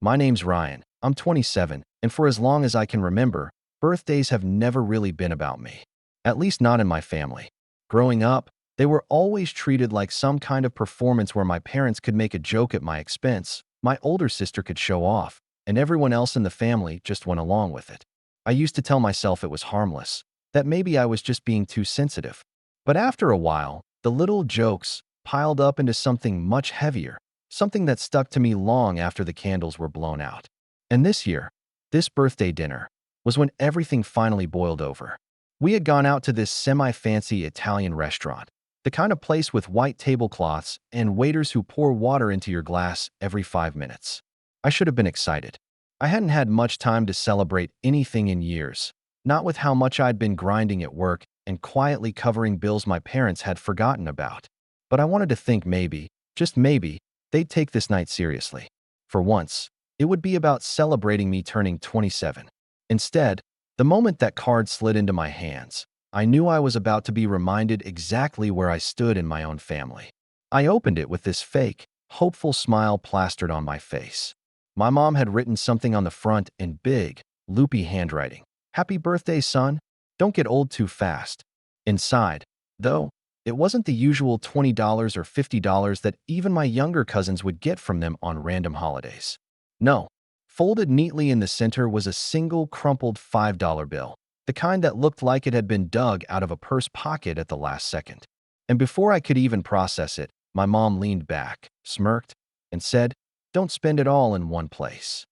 My name's Ryan. I'm 27, and for as long as I can remember, birthdays have never really been about me. At least not in my family. Growing up, they were always treated like some kind of performance where my parents could make a joke at my expense, my older sister could show off, and everyone else in the family just went along with it. I used to tell myself it was harmless, that maybe I was just being too sensitive. But after a while, the little jokes piled up into something much heavier, something that stuck to me long after the candles were blown out. And this year, this birthday dinner, was when everything finally boiled over. We had gone out to this semi-fancy Italian restaurant, the kind of place with white tablecloths and waiters who pour water into your glass every 5 minutes. I should have been excited. I hadn't had much time to celebrate anything in years, not with how much I'd been grinding at work and quietly covering bills my parents had forgotten about. But I wanted to think maybe, just maybe, they'd take this night seriously. For once, it would be about celebrating me turning 27. Instead, the moment that card slid into my hands, I knew I was about to be reminded exactly where I stood in my own family. I opened it with this fake, hopeful smile plastered on my face. My mom had written something on the front in big, loopy handwriting. "Happy birthday, son. Don't get old too fast." Inside, though, it wasn't the usual $20 or $50 that even my younger cousins would get from them on random holidays. No, folded neatly in the center was a single crumpled $5 bill, the kind that looked like it had been dug out of a purse pocket at the last second. And before I could even process it, my mom leaned back, smirked, and said, "Don't spend it all in one place."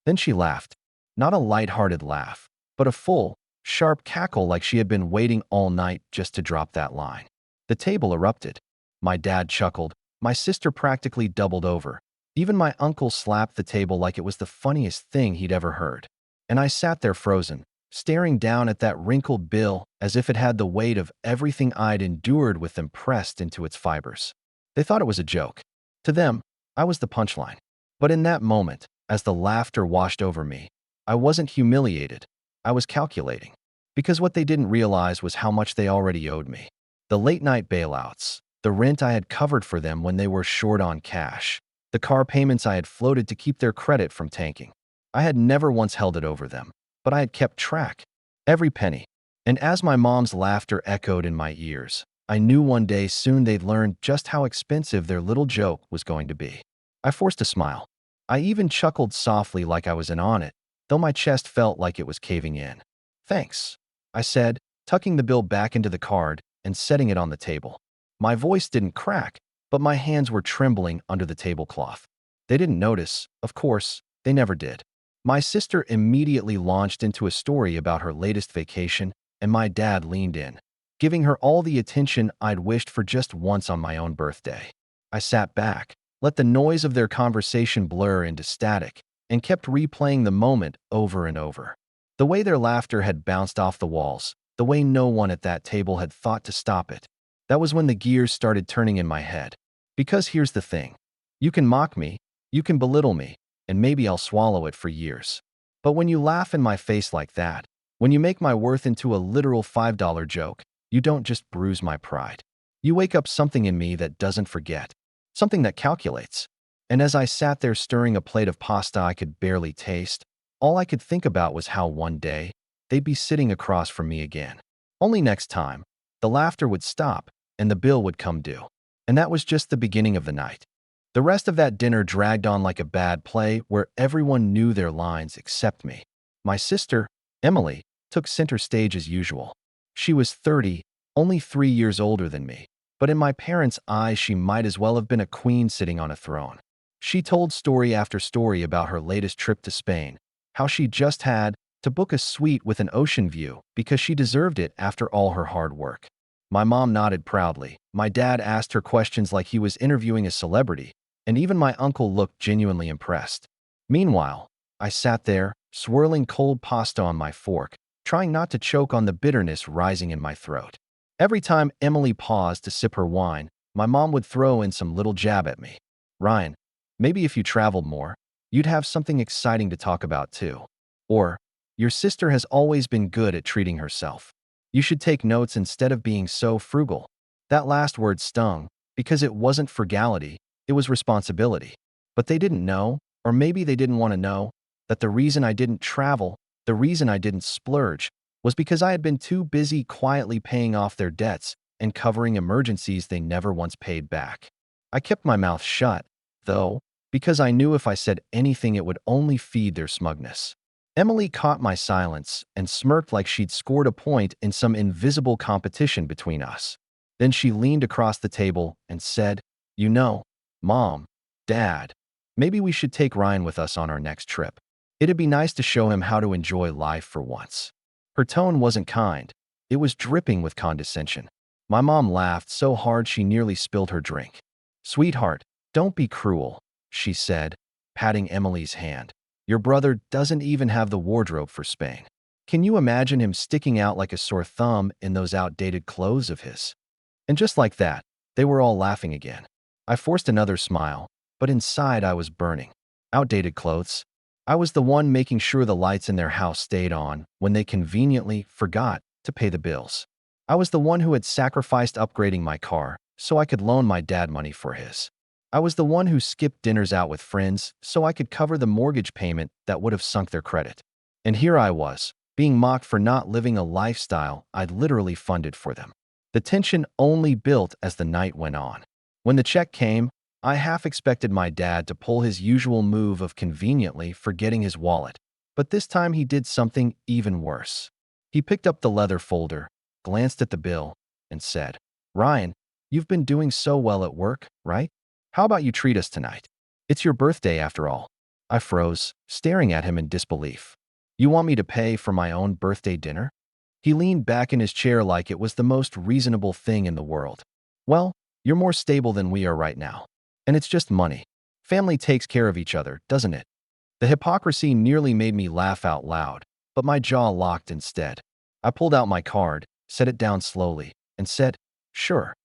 Then she laughed, not a light-hearted laugh, but a full, sharp cackle like she had been waiting all night just to drop that line. The table erupted. My dad chuckled, my sister practically doubled over. Even my uncle slapped the table like it was the funniest thing he'd ever heard. And I sat there frozen, staring down at that wrinkled bill as if it had the weight of everything I'd endured with them pressed into its fibers. They thought it was a joke. To them, I was the punchline. But in that moment, as the laughter washed over me, I wasn't humiliated. I was calculating. Because what they didn't realize was how much they already owed me. The late-night bailouts, the rent I had covered for them when they were short on cash, the car payments I had floated to keep their credit from tanking. I had never once held it over them, but I had kept track. Every penny. And as my mom's laughter echoed in my ears, I knew one day soon they'd learn just how expensive their little joke was going to be. I forced a smile. I even chuckled softly like I was in on it, though my chest felt like it was caving in. "Thanks," I said, tucking the bill back into the card and setting it on the table. My voice didn't crack, but my hands were trembling under the tablecloth. They didn't notice, of course, they never did. My sister immediately launched into a story about her latest vacation, and my dad leaned in, giving her all the attention I'd wished for just once on my own birthday. I sat back, let the noise of their conversation blur into static, and kept replaying the moment over and over. The way their laughter had bounced off the walls, the way no one at that table had thought to stop it. That was when the gears started turning in my head. Because here's the thing. You can mock me, you can belittle me, and maybe I'll swallow it for years. But when you laugh in my face like that, when you make my worth into a literal $5 joke, you don't just bruise my pride. You wake up something in me that doesn't forget, something that calculates. And as I sat there stirring a plate of pasta I could barely taste, all I could think about was how one day, they'd be sitting across from me again. Only next time, the laughter would stop and the bill would come due. And that was just the beginning of the night. The rest of that dinner dragged on like a bad play where everyone knew their lines except me. My sister, Emily, took center stage as usual. She was 30, only 3 years older than me, but in my parents' eyes she might as well have been a queen sitting on a throne. She told story after story about her latest trip to Spain, how she just had to book a suite with an ocean view because she deserved it after all her hard work. My mom nodded proudly. My dad asked her questions like he was interviewing a celebrity, and even my uncle looked genuinely impressed. Meanwhile, I sat there, swirling cold pasta on my fork, trying not to choke on the bitterness rising in my throat. Every time Emily paused to sip her wine, my mom would throw in some little jab at me. "Ryan, maybe if you traveled more, you'd have something exciting to talk about too." Or, "Your sister has always been good at treating herself. You should take notes instead of being so frugal." That last word stung, because it wasn't frugality, it was responsibility. But they didn't know, Or maybe they didn't want to know that the reason I didn't travel, the reason I didn't splurge, was because I had been too busy quietly paying off their debts and covering emergencies they never once paid back. I kept my mouth shut, though, because I knew if I said anything it would only feed their smugness. Emily caught my silence and smirked like she'd scored a point in some invisible competition between us. Then she leaned across the table and said, "You know, Mom, Dad, maybe we should take Ryan with us on our next trip. It'd be nice to show him how to enjoy life for once." Her tone wasn't kind. It was dripping with condescension. My mom laughed so hard she nearly spilled her drink. "Sweetheart, don't be cruel," she said, patting Emily's hand. "Your brother doesn't even have the wardrobe for Spain. Can you imagine him sticking out like a sore thumb in those outdated clothes of his?" And just like that, they were all laughing again. I forced another smile, but inside I was burning. Outdated clothes? I was the one making sure the lights in their house stayed on when they conveniently forgot to pay the bills. I was the one who had sacrificed upgrading my car so I could loan my dad money for his. I was the one who skipped dinners out with friends so I could cover the mortgage payment that would have sunk their credit. And here I was, being mocked for not living a lifestyle I'd literally funded for them. The tension only built as the night went on. When the check came, I half expected my dad to pull his usual move of conveniently forgetting his wallet. But this time he did something even worse. He picked up the leather folder, glanced at the bill, and said, "Ryan, you've been doing so well at work, right? How about you treat us tonight? It's your birthday after all." I froze, staring at him in disbelief. "You want me to pay for my own birthday dinner?" He leaned back in his chair like it was the most reasonable thing in the world. "Well, you're more stable than we are right now. And it's just money. Family takes care of each other, doesn't it?" The hypocrisy nearly made me laugh out loud, but my jaw locked instead. I pulled out my card, set it down slowly, and said, "Sure."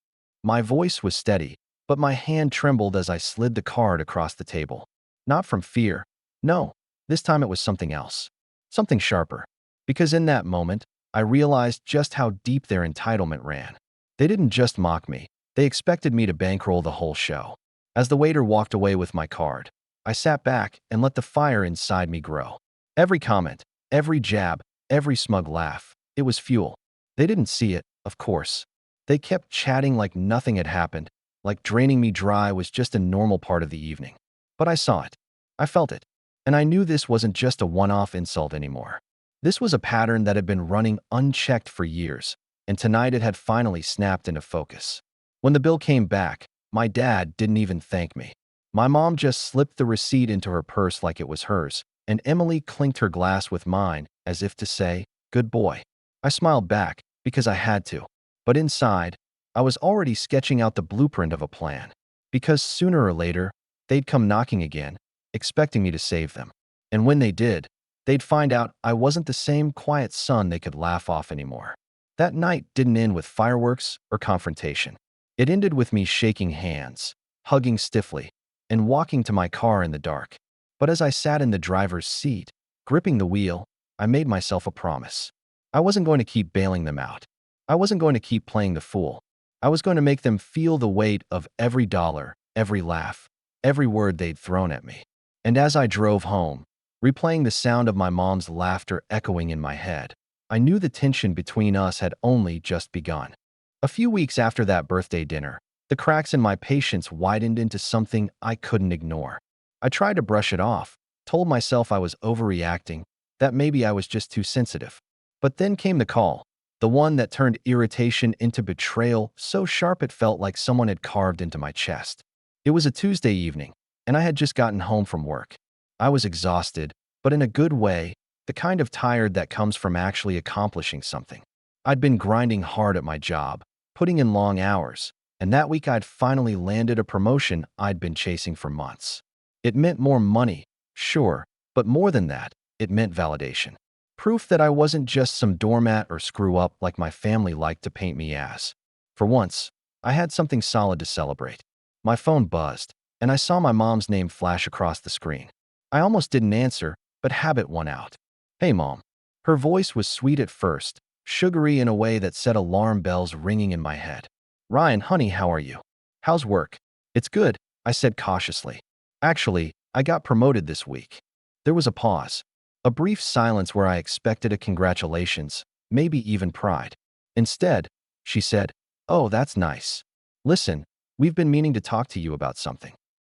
My voice was steady, but my hand trembled as I slid the card across the table. Not from fear. No, this time it was something else. Something sharper. Because in that moment, I realized just how deep their entitlement ran. They didn't just mock me. They expected me to bankroll the whole show. As the waiter walked away with my card, I sat back and let the fire inside me grow. Every comment, every jab, every smug laugh, it was fuel. They didn't see it, of course. They kept chatting like nothing had happened, like draining me dry was just a normal part of the evening. But I saw it. I felt it. And I knew this wasn't just a one-off insult anymore. This was a pattern that had been running unchecked for years, and tonight it had finally snapped into focus. When the bill came back, my dad didn't even thank me. My mom just slipped the receipt into her purse like it was hers, and Emily clinked her glass with mine as if to say, "Good boy." I smiled back because I had to, but inside, I was already sketching out the blueprint of a plan. Because sooner or later, they'd come knocking again, expecting me to save them. And when they did, they'd find out I wasn't the same quiet son they could laugh off anymore. That night didn't end with fireworks or confrontation. It ended with me shaking hands, hugging stiffly, and walking to my car in the dark. But as I sat in the driver's seat, gripping the wheel, I made myself a promise. I wasn't going to keep bailing them out. I wasn't going to keep playing the fool. I was going to make them feel the weight of every dollar, every laugh, every word they'd thrown at me. And as I drove home, replaying the sound of my mom's laughter echoing in my head, I knew the tension between us had only just begun. A few weeks after that birthday dinner, the cracks in my patience widened into something I couldn't ignore. I tried to brush it off, told myself I was overreacting, that maybe I was just too sensitive. But then came the call, the one that turned irritation into betrayal so sharp it felt like someone had carved into my chest. It was a Tuesday evening, and I had just gotten home from work. I was exhausted, but in a good way, the kind of tired that comes from actually accomplishing something. I'd been grinding hard at my job, putting in long hours, and that week I'd finally landed a promotion I'd been chasing for months. It meant more money, sure, but more than that, it meant validation. Proof that I wasn't just some doormat or screw-up like my family liked to paint me as. For once, I had something solid to celebrate. My phone buzzed, and I saw my mom's name flash across the screen. I almost didn't answer, but habit won out. "Hey, Mom." Her voice was sweet at first, sugary in a way that set alarm bells ringing in my head. "Ryan, honey, how are you? How's work?" "It's good," I said cautiously. "Actually, I got promoted this week. There was a pause. A brief silence where I expected a congratulations, maybe even pride. Instead, she said, "Oh, that's nice. Listen, we've been meaning to talk to you about something."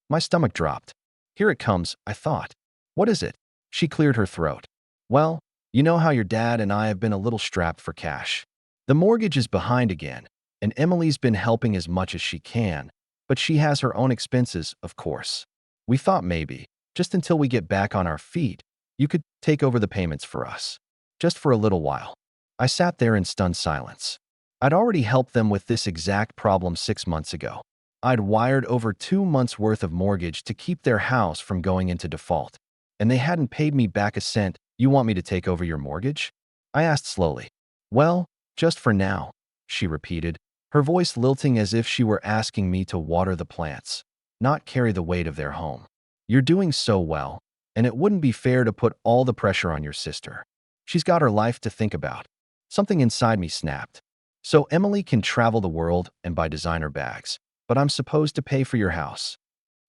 My stomach dropped. Here it comes, I thought. What is it? She cleared her throat. Well, you know how your dad and I have been a little strapped for cash. The mortgage is behind again, and Emily's been helping as much as she can, but she has her own expenses, of course. We thought maybe, just until we get back on our feet, you could take over the payments for us. Just for a little while. I sat there in stunned silence. I'd already helped them with this exact problem 6 months ago. I'd wired over 2 months' worth of mortgage to keep their house from going into default, and they hadn't paid me back a cent. You want me to take over your mortgage? I asked slowly. Well, just for now, she repeated, her voice lilting as if she were asking me to water the plants, not carry the weight of their home. You're doing so well, and it wouldn't be fair to put all the pressure on your sister. She's got her life to think about. Something inside me snapped. So Emily can travel the world and buy designer bags, but I'm supposed to pay for your house.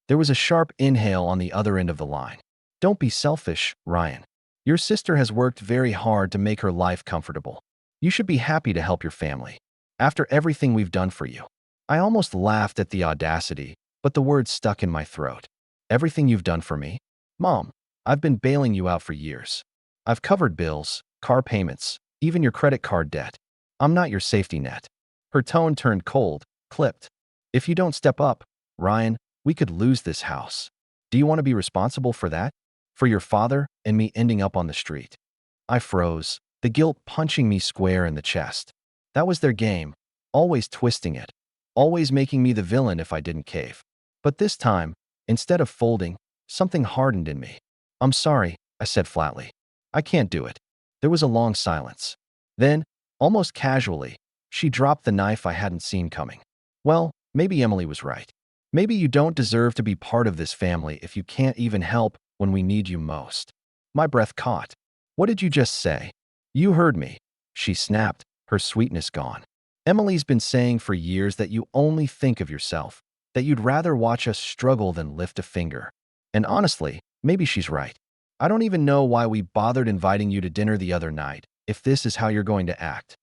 There was a sharp inhale on the other end of the line. Don't be selfish, Ryan. Your sister has worked very hard to make her life comfortable. You should be happy to help your family. After everything we've done for you. I almost laughed at the audacity, but the words stuck in my throat. Everything you've done for me? Mom, I've been bailing you out for years. I've covered bills, car payments, even your credit card debt. I'm not your safety net. Her tone turned cold, clipped. If you don't step up, Ryan, we could lose this house. Do you want to be responsible for that? For your father and me ending up on the street? I froze, the guilt punching me square in the chest. That was their game, always twisting it, always making me the villain if I didn't cave. But this time, instead of folding, something hardened in me. I'm sorry, I said flatly. I can't do it. There was a long silence. Then, almost casually, she dropped the knife I hadn't seen coming. Well, maybe Emily was right. Maybe you don't deserve to be part of this family if you can't even help when we need you most. My breath caught. What did you just say? You heard me, she snapped, her sweetness gone. Emily's been saying for years that you only think of yourself, that you'd rather watch us struggle than lift a finger. And honestly, maybe she's right. I don't even know why we bothered inviting you to dinner the other night, if this is how you're going to act.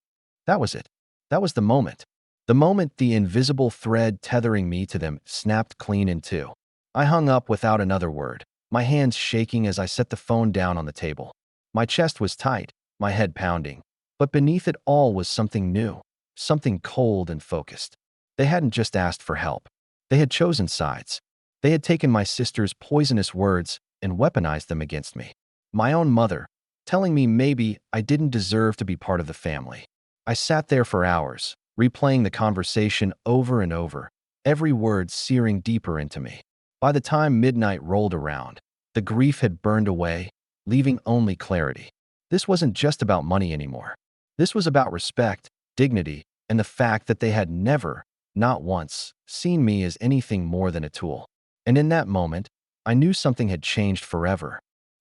That was it. That was the moment. The moment the invisible thread tethering me to them snapped clean in two. I hung up without another word, my hands shaking as I set the phone down on the table. My chest was tight, my head pounding. But beneath it all was something new, something cold and focused. They hadn't just asked for help. They had chosen sides. They had taken my sister's poisonous words and weaponized them against me. My own mother, telling me maybe I didn't deserve to be part of the family. I sat there for hours, replaying the conversation over and over, every word searing deeper into me. By the time midnight rolled around, the grief had burned away, leaving only clarity. This wasn't just about money anymore. This was about respect, dignity, and the fact that they had never, not once, seen me as anything more than a tool. And in that moment, I knew something had changed forever.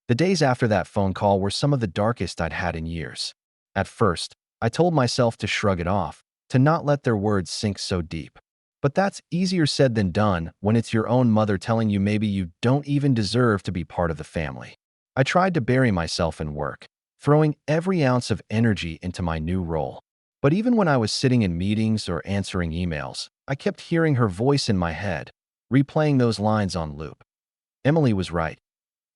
The days after that phone call were some of the darkest I'd had in years. At first, I told myself to shrug it off, to not let their words sink so deep. But that's easier said than done when it's your own mother telling you maybe you don't even deserve to be part of the family. I tried to bury myself in work, throwing every ounce of energy into my new role. But even when I was sitting in meetings or answering emails, I kept hearing her voice in my head, replaying those lines on loop. Emily was right.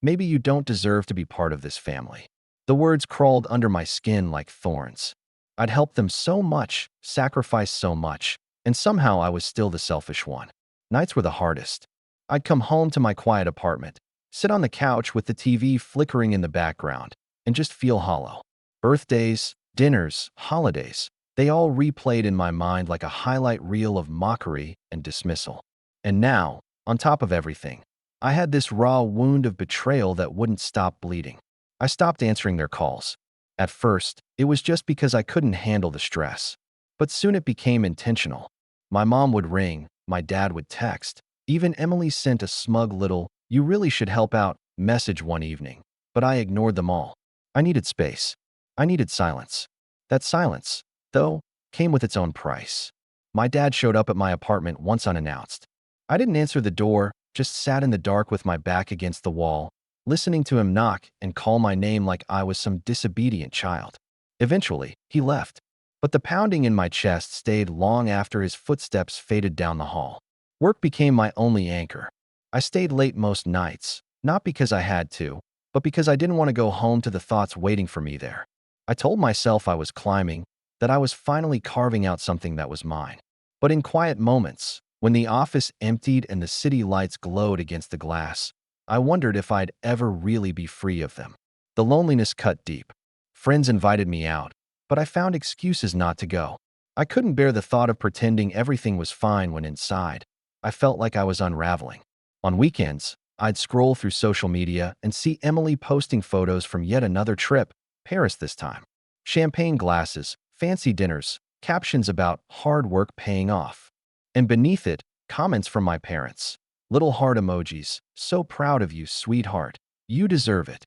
Maybe you don't deserve to be part of this family. The words crawled under my skin like thorns. I'd helped them so much, sacrificed so much, and somehow I was still the selfish one. Nights were the hardest. I'd come home to my quiet apartment, sit on the couch with the TV flickering in the background, and just feel hollow. Birthdays, dinners, holidays, they all replayed in my mind like a highlight reel of mockery and dismissal. And now, on top of everything, I had this raw wound of betrayal that wouldn't stop bleeding. I stopped answering their calls. At first, it was just because I couldn't handle the stress. But soon it became intentional. My mom would ring, my dad would text. Even Emily sent a smug little, "You really should help out," message one evening. But I ignored them all. I needed space. I needed silence. That silence, though, came with its own price. My dad showed up at my apartment once unannounced. I didn't answer the door, just sat in the dark with my back against the wall, listening to him knock and call my name like I was some disobedient child. Eventually, he left, but the pounding in my chest stayed long after his footsteps faded down the hall. Work became my only anchor. I stayed late most nights, not because I had to, but because I didn't want to go home to the thoughts waiting for me there. I told myself I was climbing, that I was finally carving out something that was mine. But in quiet moments, when the office emptied and the city lights glowed against the glass, I wondered if I'd ever really be free of them. The loneliness cut deep. Friends invited me out, but I found excuses not to go. I couldn't bear the thought of pretending everything was fine when inside I felt like I was unraveling. On weekends, I'd scroll through social media and see Emily posting photos from yet another trip, Paris this time. Champagne glasses, fancy dinners, captions about hard work paying off. And beneath it, comments from my parents. Little heart emojis, so proud of you, sweetheart. You deserve it.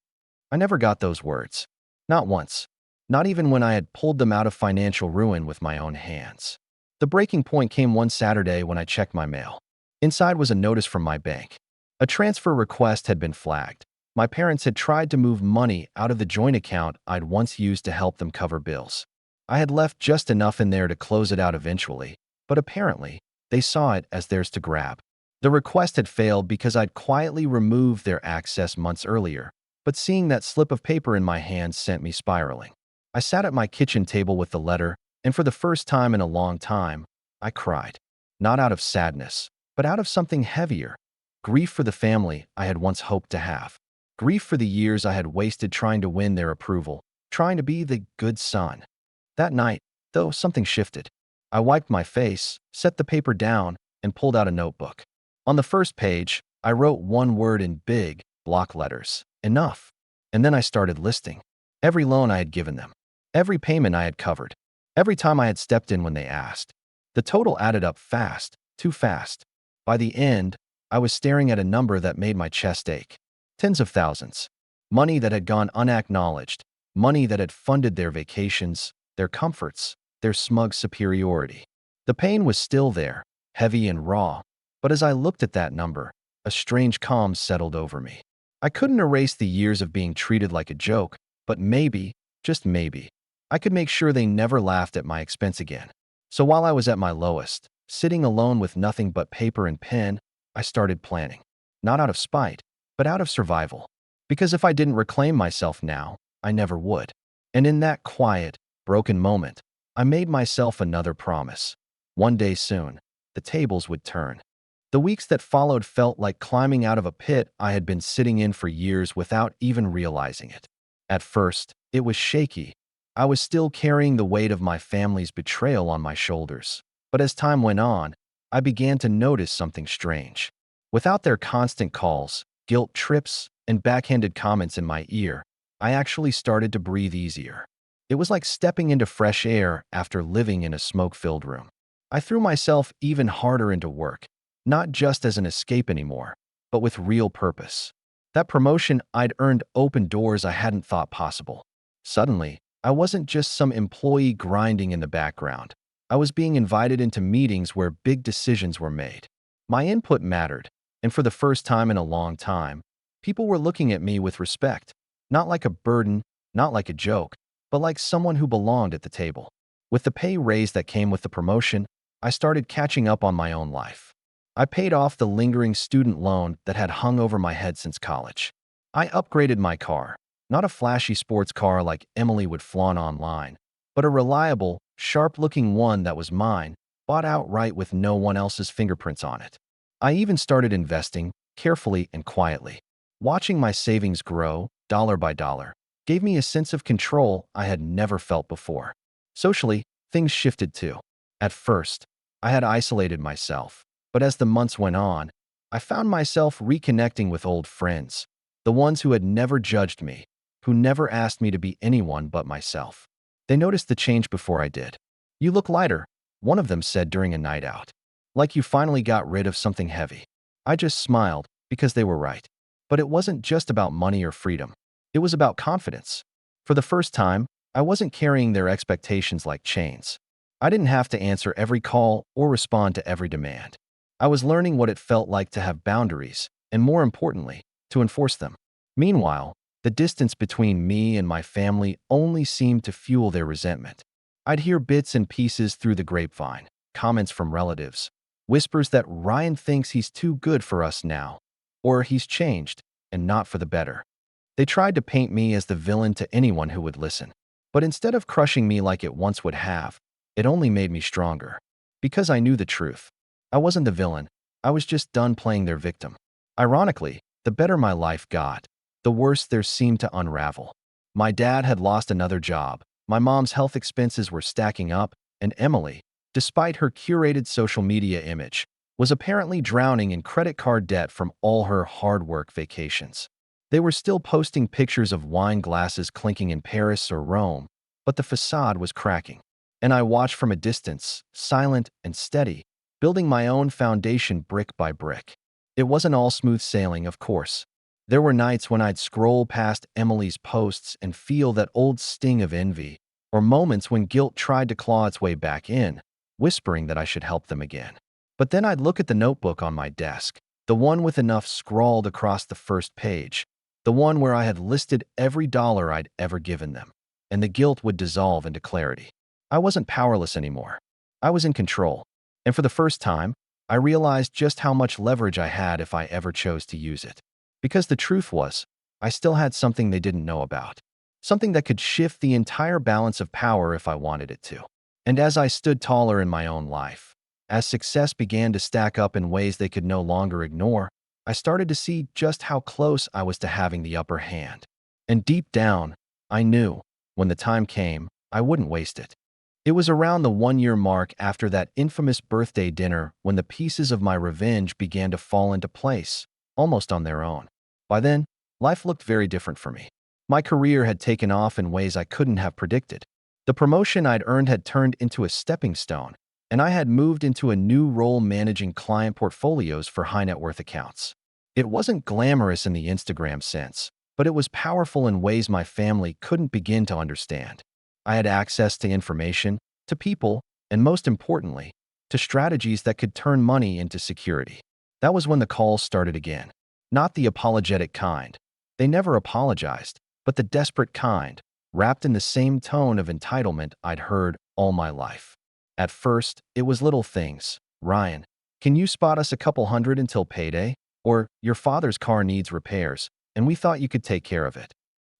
I never got those words. Not once. Not even when I had pulled them out of financial ruin with my own hands. The breaking point came one Saturday when I checked my mail. Inside was a notice from my bank. A transfer request had been flagged. My parents had tried to move money out of the joint account I'd once used to help them cover bills. I had left just enough in there to close it out eventually, but apparently, they saw it as theirs to grab. The request had failed because I'd quietly removed their access months earlier, but seeing that slip of paper in my hands sent me spiraling. I sat at my kitchen table with the letter, and for the first time in a long time, I cried. Not out of sadness, but out of something heavier. Grief for the family I had once hoped to have. Grief for the years I had wasted trying to win their approval, trying to be the good son. That night, though, something shifted. I wiped my face, set the paper down, and pulled out a notebook. On the first page, I wrote one word in big, block letters. Enough. And then I started listing every loan I had given them, every payment I had covered, every time I had stepped in when they asked. The total added up fast, too fast. By the end, I was staring at a number that made my chest ache. Tens of thousands. Money that had gone unacknowledged. Money that had funded their vacations, their comforts, their smug superiority. The pain was still there, heavy and raw, but as I looked at that number, a strange calm settled over me. I couldn't erase the years of being treated like a joke, but maybe, just maybe, I could make sure they never laughed at my expense again. So while I was at my lowest, sitting alone with nothing but paper and pen, I started planning. Not out of spite, but out of survival. Because if I didn't reclaim myself now, I never would. And in that quiet, broken moment, I made myself another promise. One day soon, the tables would turn. The weeks that followed felt like climbing out of a pit I had been sitting in for years without even realizing it. At first, it was shaky. I was still carrying the weight of my family's betrayal on my shoulders. But as time went on, I began to notice something strange. Without their constant calls, guilt trips, and backhanded comments in my ear, I actually started to breathe easier. It was like stepping into fresh air after living in a smoke-filled room. I threw myself even harder into work, not just as an escape anymore, but with real purpose. That promotion I'd earned opened doors I hadn't thought possible. Suddenly, I wasn't just some employee grinding in the background. I was being invited into meetings where big decisions were made. My input mattered, and for the first time in a long time, people were looking at me with respect, not like a burden, not like a joke, but like someone who belonged at the table. With the pay raise that came with the promotion, I started catching up on my own life. I paid off the lingering student loan that had hung over my head since college. I upgraded my car, not a flashy sports car like Emily would flaunt online, but a reliable, sharp-looking one that was mine, bought outright with no one else's fingerprints on it. I even started investing, carefully and quietly. Watching my savings grow, dollar by dollar, gave me a sense of control I had never felt before. Socially, things shifted too. At first, I had isolated myself, but as the months went on, I found myself reconnecting with old friends, the ones who had never judged me, who never asked me to be anyone but myself. They noticed the change before I did. "You look lighter," one of them said during a night out. "Like you finally got rid of something heavy." I just smiled because they were right. But it wasn't just about money or freedom. It was about confidence. For the first time, I wasn't carrying their expectations like chains. I didn't have to answer every call or respond to every demand. I was learning what it felt like to have boundaries, and more importantly, to enforce them. Meanwhile, the distance between me and my family only seemed to fuel their resentment. I'd hear bits and pieces through the grapevine, comments from relatives, whispers that Ryan thinks he's too good for us now, or he's changed, and not for the better. They tried to paint me as the villain to anyone who would listen. But instead of crushing me like it once would have, it only made me stronger. Because I knew the truth. I wasn't the villain. I was just done playing their victim. Ironically, the better my life got, the worse there seemed to unravel. My dad had lost another job, my mom's health expenses were stacking up, and Emily, despite her curated social media image, was apparently drowning in credit card debt from all her hard work vacations. They were still posting pictures of wine glasses clinking in Paris or Rome, but the facade was cracking. And I watched from a distance, silent and steady, building my own foundation brick by brick. It wasn't all smooth sailing, of course. There were nights when I'd scroll past Emily's posts and feel that old sting of envy, or moments when guilt tried to claw its way back in, whispering that I should help them again. But then I'd look at the notebook on my desk, the one with enough scrawled across the first page, the one where I had listed every dollar I'd ever given them, and the guilt would dissolve into clarity. I wasn't powerless anymore. I was in control, and for the first time, I realized just how much leverage I had if I ever chose to use it. Because the truth was, I still had something they didn't know about, something that could shift the entire balance of power if I wanted it to. And as I stood taller in my own life, as success began to stack up in ways they could no longer ignore, I started to see just how close I was to having the upper hand. And deep down, I knew, when the time came, I wouldn't waste it. It was around the 1-year mark after that infamous birthday dinner when the pieces of my revenge began to fall into place, almost on their own. By then, life looked very different for me. My career had taken off in ways I couldn't have predicted. The promotion I'd earned had turned into a stepping stone, and I had moved into a new role managing client portfolios for high net worth accounts. It wasn't glamorous in the Instagram sense, but it was powerful in ways my family couldn't begin to understand. I had access to information, to people, and most importantly, to strategies that could turn money into security. That was when the calls started again. Not the apologetic kind. They never apologized, but the desperate kind, wrapped in the same tone of entitlement I'd heard all my life. At first, it was little things. Ryan, can you spot us a couple hundred until payday? Or, your father's car needs repairs, and we thought you could take care of it.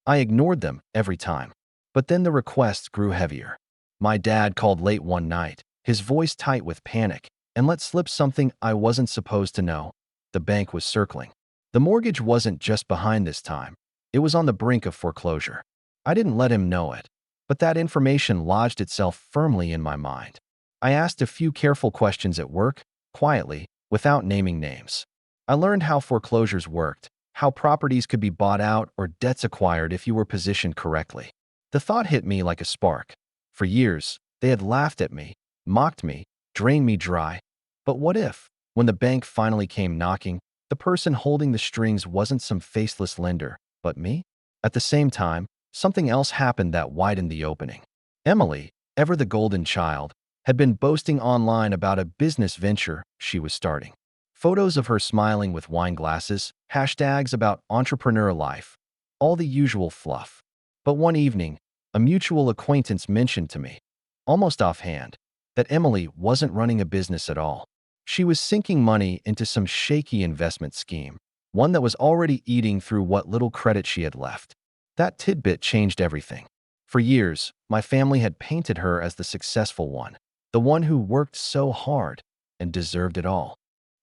I ignored them every time. But then the requests grew heavier. My dad called late one night, his voice tight with panic, and let slip something I wasn't supposed to know. The bank was circling. The mortgage wasn't just behind this time. It was on the brink of foreclosure. I didn't let him know it, but that information lodged itself firmly in my mind. I asked a few careful questions at work, quietly, without naming names. I learned how foreclosures worked, how properties could be bought out or debts acquired if you were positioned correctly. The thought hit me like a spark. For years, they had laughed at me, mocked me, drained me dry. But what if, when the bank finally came knocking, the person holding the strings wasn't some faceless lender, but me? At the same time, something else happened that widened the opening. Emily, ever the golden child, had been boasting online about a business venture she was starting. Photos of her smiling with wine glasses, hashtags about entrepreneur life, all the usual fluff. But one evening, a mutual acquaintance mentioned to me, almost offhand, that Emily wasn't running a business at all. She was sinking money into some shaky investment scheme, one that was already eating through what little credit she had left. That tidbit changed everything. For years, my family had painted her as the successful one, the one who worked so hard and deserved it all.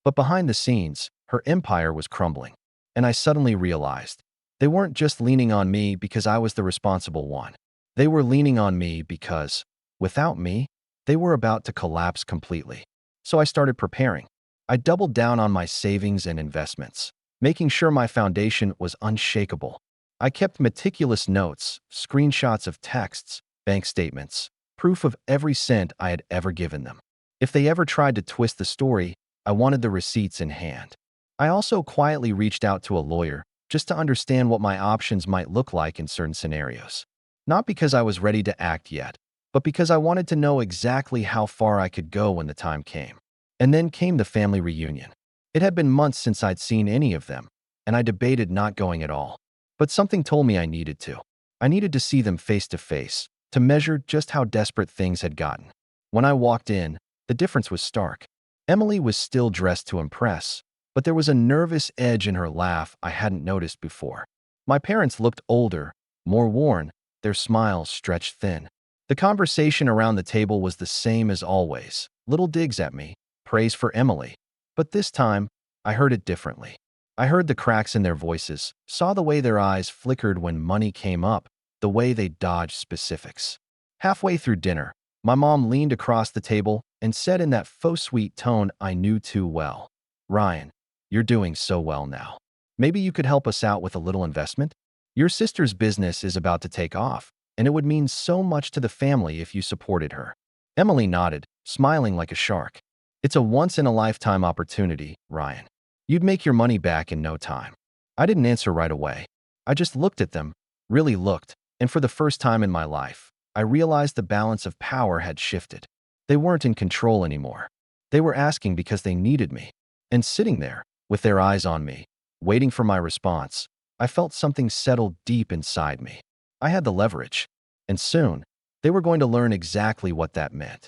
But behind the scenes, her empire was crumbling. And I suddenly realized, they weren't just leaning on me because I was the responsible one. They were leaning on me because, without me, they were about to collapse completely. So I started preparing. I doubled down on my savings and investments, making sure my foundation was unshakable. I kept meticulous notes, screenshots of texts, bank statements, proof of every cent I had ever given them. If they ever tried to twist the story, I wanted the receipts in hand. I also quietly reached out to a lawyer just to understand what my options might look like in certain scenarios. Not because I was ready to act yet, but because I wanted to know exactly how far I could go when the time came. And then came the family reunion. It had been months since I'd seen any of them, and I debated not going at all. But something told me I needed to. I needed to see them face to face, to measure just how desperate things had gotten. When I walked in, the difference was stark. Emily was still dressed to impress, but there was a nervous edge in her laugh I hadn't noticed before. My parents looked older, more worn, their smiles stretched thin. The conversation around the table was the same as always. Little digs at me, praise for Emily. But this time, I heard it differently. I heard the cracks in their voices, saw the way their eyes flickered when money came up, the way they dodged specifics. Halfway through dinner, my mom leaned across the table and said in that faux sweet tone I knew too well, "Ryan, you're doing so well now. Maybe you could help us out with a little investment? Your sister's business is about to take off, and it would mean so much to the family if you supported her." Emily nodded, smiling like a shark. "It's a once-in-a-lifetime opportunity, Ryan. You'd make your money back in no time." I didn't answer right away. I just looked at them, really looked, and for the first time in my life, I realized the balance of power had shifted. They weren't in control anymore. They were asking because they needed me. And sitting there, with their eyes on me, waiting for my response, I felt something settle deep inside me. I had the leverage. And soon, they were going to learn exactly what that meant.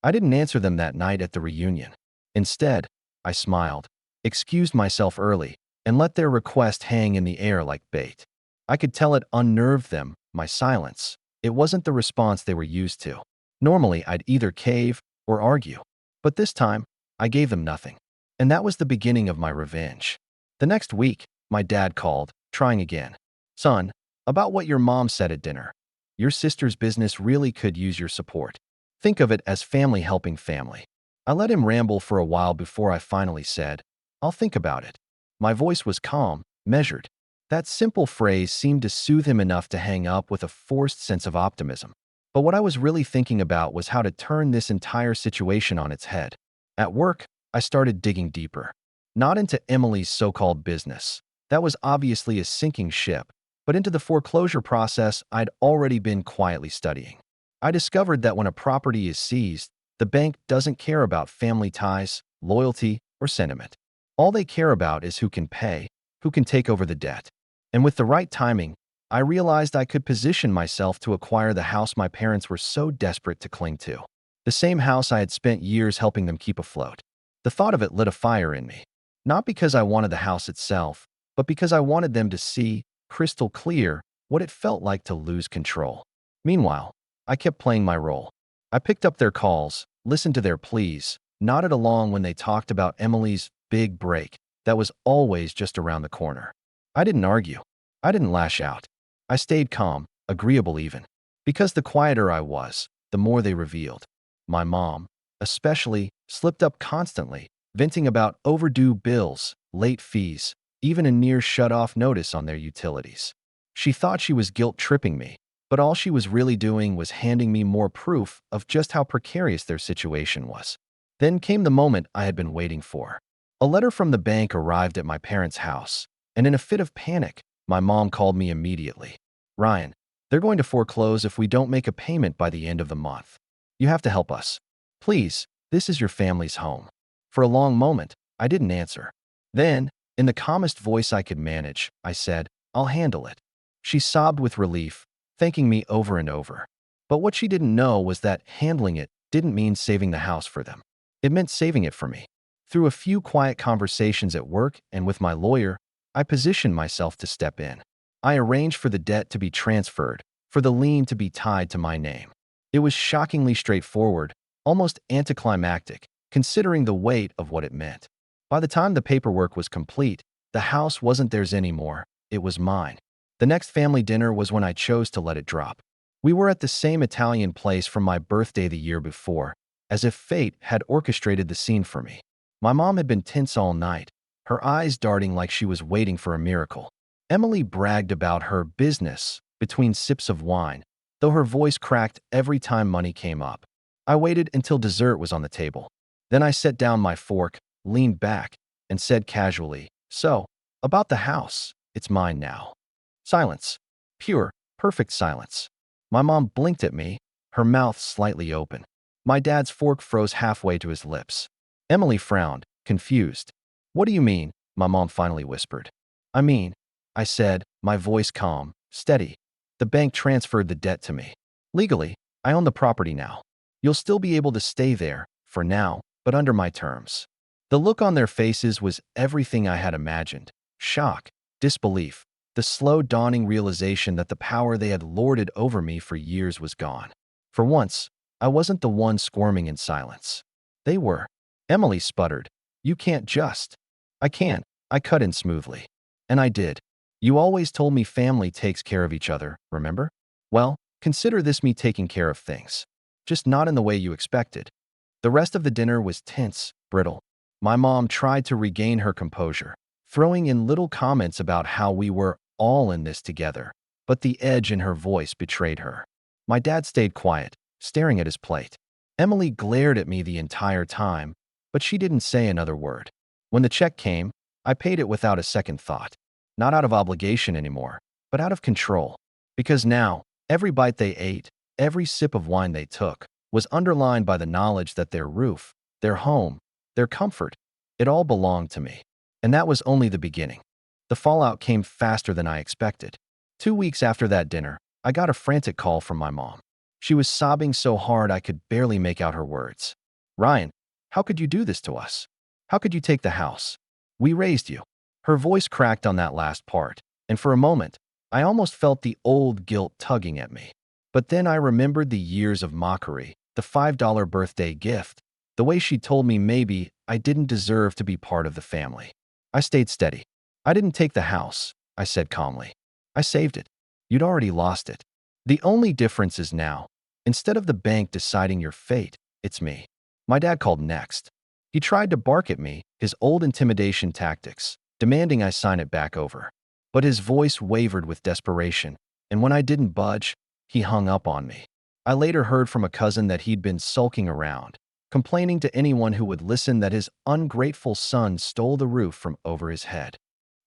I didn't answer them that night at the reunion. Instead, I smiled, excused myself early, and let their request hang in the air like bait. I could tell it unnerved them, my silence. It wasn't the response they were used to. Normally, I'd either cave or argue. But this time, I gave them nothing. And that was the beginning of my revenge. The next week, my dad called, trying again. "Son, about what your mom said at dinner. Your sister's business really could use your support. Think of it as family helping family." I let him ramble for a while before I finally said, "I'll think about it." My voice was calm, measured. That simple phrase seemed to soothe him enough to hang up with a forced sense of optimism. But what I was really thinking about was how to turn this entire situation on its head. At work, I started digging deeper. Not into Emily's so-called business. That was obviously a sinking ship, but into the foreclosure process I'd already been quietly studying. I discovered that when a property is seized, the bank doesn't care about family ties, loyalty, or sentiment. All they care about is who can pay, who can take over the debt. And with the right timing, I realized I could position myself to acquire the house my parents were so desperate to cling to. The same house I had spent years helping them keep afloat. The thought of it lit a fire in me. Not because I wanted the house itself, but because I wanted them to see, crystal clear, what it felt like to lose control. Meanwhile, I kept playing my role. I picked up their calls, listened to their pleas, nodded along when they talked about Emily's big break that was always just around the corner. I didn't argue. I didn't lash out. I stayed calm, agreeable even. Because the quieter I was, the more they revealed. My mom, especially, slipped up constantly, venting about overdue bills, late fees, even a near shut-off notice on their utilities. She thought she was guilt-tripping me, but all she was really doing was handing me more proof of just how precarious their situation was. Then came the moment I had been waiting for. A letter from the bank arrived at my parents' house, and in a fit of panic, my mom called me immediately. "Ryan, they're going to foreclose if we don't make a payment by the end of the month. You have to help us. Please, this is your family's home." For a long moment, I didn't answer. Then, in the calmest voice I could manage, I said, "I'll handle it." She sobbed with relief, thanking me over and over. But what she didn't know was that handling it didn't mean saving the house for them. It meant saving it for me. Through a few quiet conversations at work and with my lawyer, I positioned myself to step in. I arranged for the debt to be transferred, for the lien to be tied to my name. It was shockingly straightforward, almost anticlimactic, considering the weight of what it meant. By the time the paperwork was complete, the house wasn't theirs anymore, it was mine. The next family dinner was when I chose to let it drop. We were at the same Italian place from my birthday the year before, as if fate had orchestrated the scene for me. My mom had been tense all night, her eyes darting like she was waiting for a miracle. Emily bragged about her business between sips of wine, though her voice cracked every time money came up. I waited until dessert was on the table. Then I set down my fork, leaned back, and said casually, "So, about the house, it's mine now." Silence. Pure, perfect silence. My mom blinked at me, her mouth slightly open. My dad's fork froze halfway to his lips. Emily frowned, confused. What do you mean? My mom finally whispered. I mean, I said, my voice calm, steady. The bank transferred the debt to me. Legally, I own the property now. You'll still be able to stay there, for now, but under my terms. The look on their faces was everything I had imagined. Shock, disbelief, the slow dawning realization that the power they had lorded over me for years was gone. For once, I wasn't the one squirming in silence. They were. Emily sputtered. You can't just. I can't. I cut in smoothly. And I did. You always told me family takes care of each other, remember? Well, consider this me taking care of things. Just not in the way you expected. The rest of the dinner was tense, brittle. My mom tried to regain her composure, throwing in little comments about how we were all in this together, but the edge in her voice betrayed her. My dad stayed quiet, staring at his plate. Emily glared at me the entire time, but she didn't say another word. When the check came, I paid it without a second thought. Not out of obligation anymore, but out of control. Because now, every bite they ate, every sip of wine they took, was underlined by the knowledge that their roof, their home, their comfort, it all belonged to me. And that was only the beginning. The fallout came faster than I expected. 2 weeks after that dinner, I got a frantic call from my mom. She was sobbing so hard I could barely make out her words. Ryan, how could you do this to us? How could you take the house? We raised you. Her voice cracked on that last part, and for a moment, I almost felt the old guilt tugging at me. But then I remembered the years of mockery, the $5 birthday gift, the way she told me maybe I didn't deserve to be part of the family. I stayed steady. I didn't take the house, I said calmly. I saved it. You'd already lost it. The only difference is now, instead of the bank deciding your fate, it's me. My dad called next. He tried to bark at me, his old intimidation tactics, demanding I sign it back over. But his voice wavered with desperation, and when I didn't budge, he hung up on me. I later heard from a cousin that he'd been sulking around, complaining to anyone who would listen that his ungrateful son stole the roof from over his head.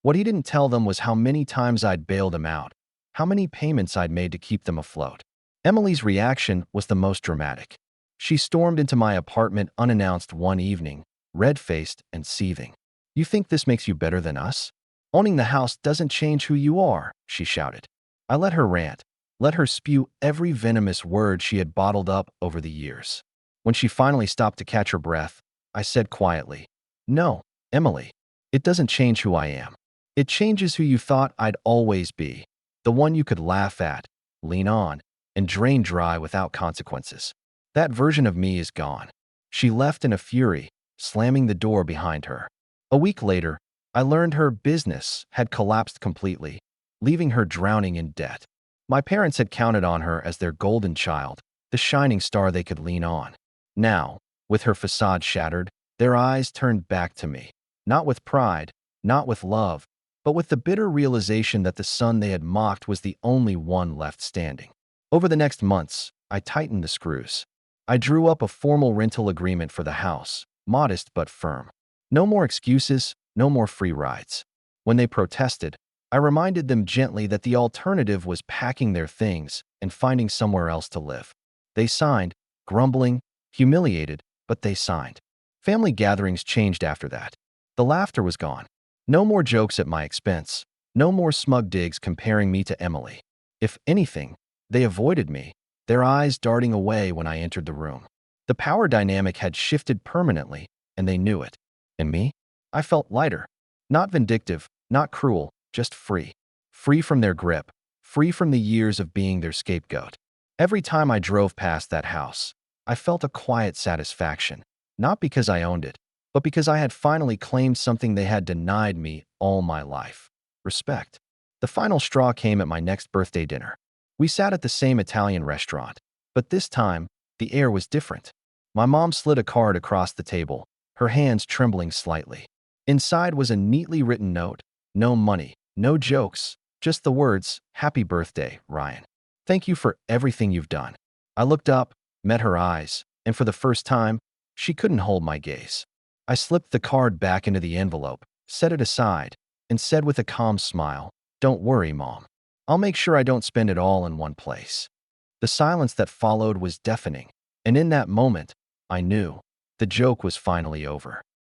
What he didn't tell them was how many times I'd bailed him out, how many payments I'd made to keep them afloat. Emily's reaction was the most dramatic. She stormed into my apartment unannounced one evening, red-faced and seething. You think this makes you better than us? Owning the house doesn't change who you are, she shouted. I let her rant, let her spew every venomous word she had bottled up over the years. When she finally stopped to catch her breath, I said quietly, No, Emily, it doesn't change who I am. It changes who you thought I'd always be, the one you could laugh at, lean on, and drain dry without consequences. That version of me is gone. She left in a fury, slamming the door behind her. A week later, I learned her business had collapsed completely, leaving her drowning in debt. My parents had counted on her as their golden child, the shining star they could lean on. Now, with her facade shattered, their eyes turned back to me, not with pride, not with love, but with the bitter realization that the son they had mocked was the only one left standing. Over the next months, I tightened the screws. I drew up a formal rental agreement for the house, modest but firm. No more excuses, no more free rides. When they protested, I reminded them gently that the alternative was packing their things and finding somewhere else to live. They signed, grumbling, humiliated, but they signed. Family gatherings changed after that. The laughter was gone. No more jokes at my expense. No more smug digs comparing me to Emily. If anything, they avoided me, their eyes darting away when I entered the room. The power dynamic had shifted permanently, and they knew it. And me? I felt lighter. Not vindictive, not cruel, just free. Free from their grip, free from the years of being their scapegoat. Every time I drove past that house, I felt a quiet satisfaction, not because I owned it, but because I had finally claimed something they had denied me all my life. Respect. The final straw came at my next birthday dinner. We sat at the same Italian restaurant, but this time, the air was different. My mom slid a card across the table, her hands trembling slightly. Inside was a neatly written note. No money, no jokes, just the words, Happy birthday, Ryan. Thank you for everything you've done. I looked up, met her eyes, and for the first time, she couldn't hold my gaze. I slipped the card back into the envelope, set it aside, and said with a calm smile, Don't worry, Mom. I'll make sure I don't spend it all in one place. The silence that followed was deafening, and in that moment, I knew The joke was finally over.